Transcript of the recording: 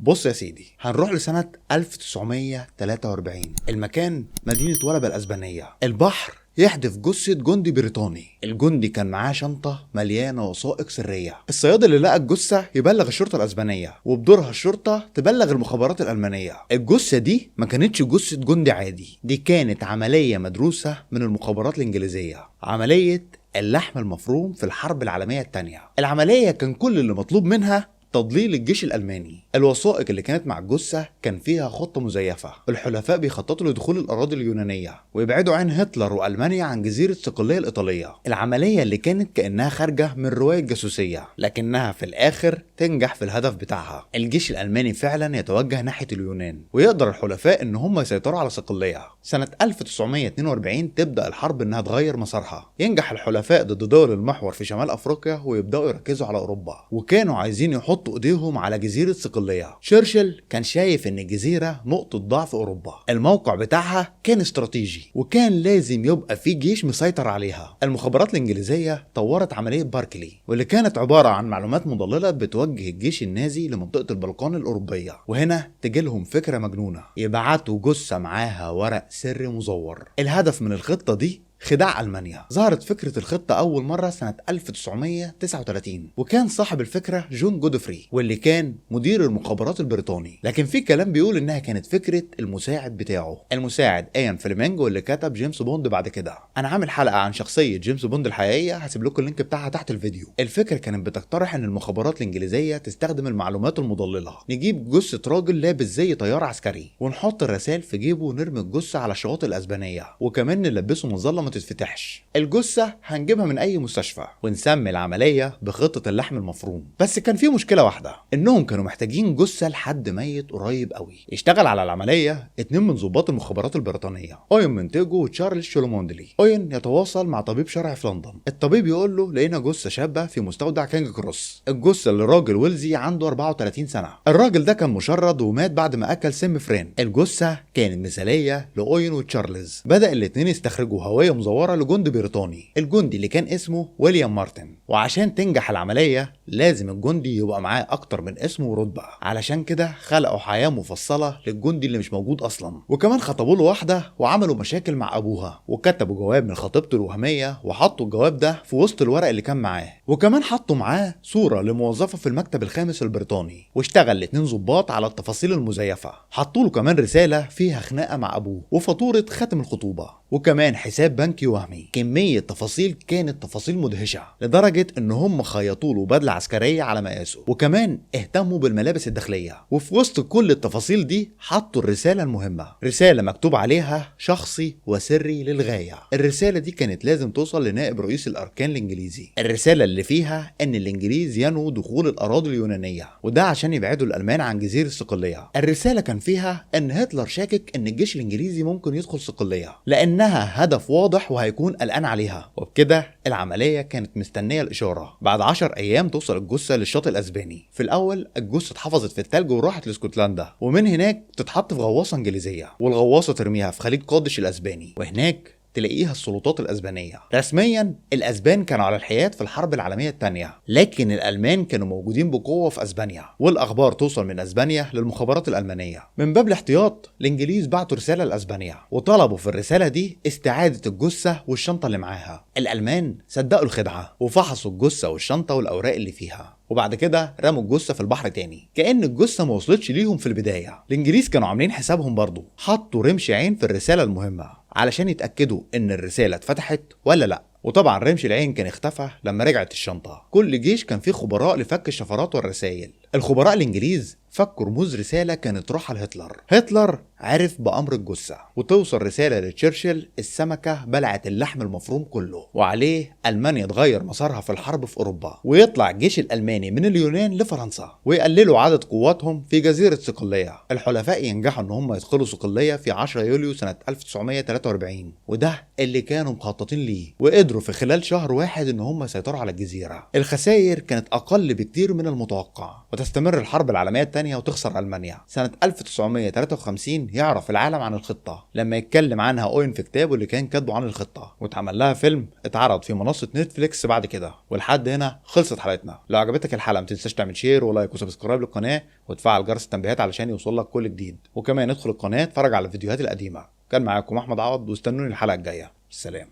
بص يا سيدي، هنروح لسنة 1943. المكان مدينة ولبة الأسبانية. البحر يحدف جثة جندي بريطاني. الجندي كان معاه شنطة مليانة وثائق سرية. الصياد اللي لقى الجثة يبلغ الشرطة الأسبانية، وبدورها الشرطة تبلغ المخابرات الألمانية. الجثة دي ما كانتش جثة جندي عادي، دي كانت عملية مدروسة من المخابرات الإنجليزية، عملية اللحم المفروم في الحرب العالمية الثانية. العملية كان كل اللي مطلوب منها تضليل الجيش الألماني. الوثائق اللي كانت مع الجثة كان فيها خطة مزيفة. الحلفاء بيخططوا لدخول الأراضي اليونانية ويبعدوا عن هتلر وألمانيا عن جزيرة صقلية الإيطالية. العملية اللي كانت كأنها خارجة من رواية جاسوسية، لكنها في الآخر تنجح في الهدف بتاعها. الجيش الألماني فعلا يتوجه ناحية اليونان، ويقدر الحلفاء إن هم يسيطروا على صقلية. سنة 1942 تبدأ الحرب إنها تغير مسارها. ينجح الحلفاء ضد دول المحور في شمال أفريقيا ويبدأوا يركزوا على أوروبا، وكانوا عايزين يحطوا ايديهم على جزيرة صقلية. تشرشل كان شايف ان الجزيرة نقطة ضعف اوروبا، الموقع بتاعها كان استراتيجي وكان لازم يبقى في جيش مسيطر عليها. المخابرات الانجليزية طورت عملية باركلي، واللي كانت عبارة عن معلومات مضللة بتوجه الجيش النازي لمنطقة البلقان الأوروبية. وهنا تجيلهم فكرة مجنونة، يبعتوا جثة معاها ورق سري مزور. الهدف من الخطة دي خداع ألمانيا. ظهرت فكرة الخطة أول مرة سنة 1939، وكان صاحب الفكرة جون جودفري، واللي كان مدير المخابرات البريطاني. لكن في كلام بيقول إنها كانت فكرة المساعد بتاعه، المساعد إيان فليمنج، واللي كتب جيمس بوند بعد كده. أنا عامل حلقة عن شخصية جيمس بوند الحقيقية، هسيب لكم اللينك بتاعها تحت الفيديو. الفكرة كانت بتقترح إن المخابرات الإنجليزية تستخدم المعلومات المضللة. نجيب جثة راجل لابس زي طيار عسكري، ونحط الرسائل في جيبه، ونرمي الجثة على الشواطئ الأسبانية، وكمان نلبسه مظلة ما تتفتحش. الجثة هنجيبها من اي مستشفى، ونسمي العملية بخطة اللحم المفروم. بس كان في مشكلة واحدة، انهم كانوا محتاجين جثة لحد ميت قريب قوي. اشتغل على العملية 2 من ضباط المخابرات البريطانية، اوين مونتيجو وتشارلز شولوموندلي. اوين يتواصل مع طبيب شرعي في لندن. الطبيب يقول له لقينا جثة شابة في مستودع كينج كروس. الجثة لراجل ويلزي عنده 34 سنة. الراجل ده كان مشرد ومات بعد ما اكل سم فرين. الجثة كانت مثالية لاوين وتشارلز. بدأ الاتنين يستخرجوا هوية مزورة لجندي بريطاني، الجندي اللي كان اسمه ويليام مارتن. وعشان تنجح العملية لازم الجندي يبقى معاه اكتر من اسم ورتبة، علشان كده خلقوا حياة مفصلة للجندي اللي مش موجود اصلا. وكمان خطبوا له واحدة وعملوا مشاكل مع ابوها، وكتبوا جواب من خطيبته الوهمية وحطوا الجواب ده في وسط الورق اللي كان معاه. وكمان حطوا معاه صورة لموظفة في المكتب الخامس البريطاني. واشتغل الاتنين ضباط على التفاصيل المزيفة. حطوا له كمان رسالة فيها خناقة مع ابوه، وفاتورة ختم الخطوبة، وكمان حساب بنكي وهمي. كمية تفاصيل كانت تفاصيل مدهشة، لدرجة ان هم خيطوا له بدلة عسكرية على مقاسه، وكمان اهتموا بالملابس الداخلية. وفي وسط كل التفاصيل دي حطوا الرسالة المهمة، رسالة مكتوب عليها شخصي وسري للغاية. الرسالة دي كانت لازم توصل لنائب رئيس الاركان الانجليزي. الرسالة اللي فيها ان الانجليز ينووا دخول الاراضي اليونانية، وده عشان يبعدوا الالمان عن جزيرة صقلية. الرسالة كان فيها ان هتلر شاكك ان الجيش الانجليزي ممكن يدخل صقلية، لانها هدف واضح وهيكون قلقان عليها. وبكده العملية كانت مستنية الإشارة. بعد 10 أيام توصل الجثة للشاطئ الأسباني. في الأول الجثة اتحفظت في التلج وراحت لاسكتلندا، ومن هناك تتحط في غواصة إنجليزية، والغواصة ترميها في خليج قادش الأسباني، وهناك تلاقيها السلطات الأسبانية. رسميا الأسبان كانوا على الحياد في الحرب العالمية الثانية، لكن الألمان كانوا موجودين بقوة في أسبانيا، والأخبار توصل من أسبانيا للمخابرات الألمانية. من باب الاحتياط الإنجليز بعتوا رسالة لأسبانيا، وطلبوا في الرسالة دي استعادة الجثة والشنطة اللي معاها. الألمان صدقوا الخدعة وفحصوا الجثة والشنطة والأوراق اللي فيها، وبعد كده رموا الجثة في البحر تاني، كأن الجثة ما وصلتش ليهم في البداية. الإنجليز كانوا عاملين حسابهم برضو، حطوا رمش عين في الرسالة المهمة علشان يتأكدوا ان الرسالة اتفتحت ولا لا. وطبعا رمش العين كان اختفى لما رجعت الشنطة. كل جيش كان فيه خبراء لفك الشفرات والرسائل. الخبراء الانجليز فكوا رموز رسالة كانت رايحة لهتلر. هتلر عرف بأمر الجثة، وتوصل رسالة لتشرشل السمكة بلعت اللحم المفروم كله، وعليه ألمانيا تغير مسارها في الحرب في أوروبا، ويطلع الجيش الألماني من اليونان لفرنسا، ويقللوا عدد قواتهم في جزيرة صقلية. الحلفاء ينجحوا ان هم يدخلوا صقلية في 10 يوليو سنة 1943، وده اللي كانوا مخططين ليه، وقدروا في خلال شهر واحد ان هم يسيطروا على الجزيرة. الخسائر كانت اقل بكتير من المتوقع، وتستمر الحرب العالمية الثانية وتخسر ألمانيا. سنة 1953 يعرف العالم عن الخطة لما يتكلم عنها اوين في كتابه اللي كان كاتبه عن الخطة، واتعمل لها فيلم اتعرض في منصة نتفليكس بعد كده. ولحد هنا خلصت حلقتنا. لو عجبتك الحلقة ما تنساش تعمل شير ولايك وسبسكرايب للقناة وتفعل جرس التنبيهات علشان يوصلك كل جديد، وكمان ادخل القناة اتفرج على الفيديوهات القديمة. كان معاكم احمد عوض، واستنوني الحلقة الجاية. سلام.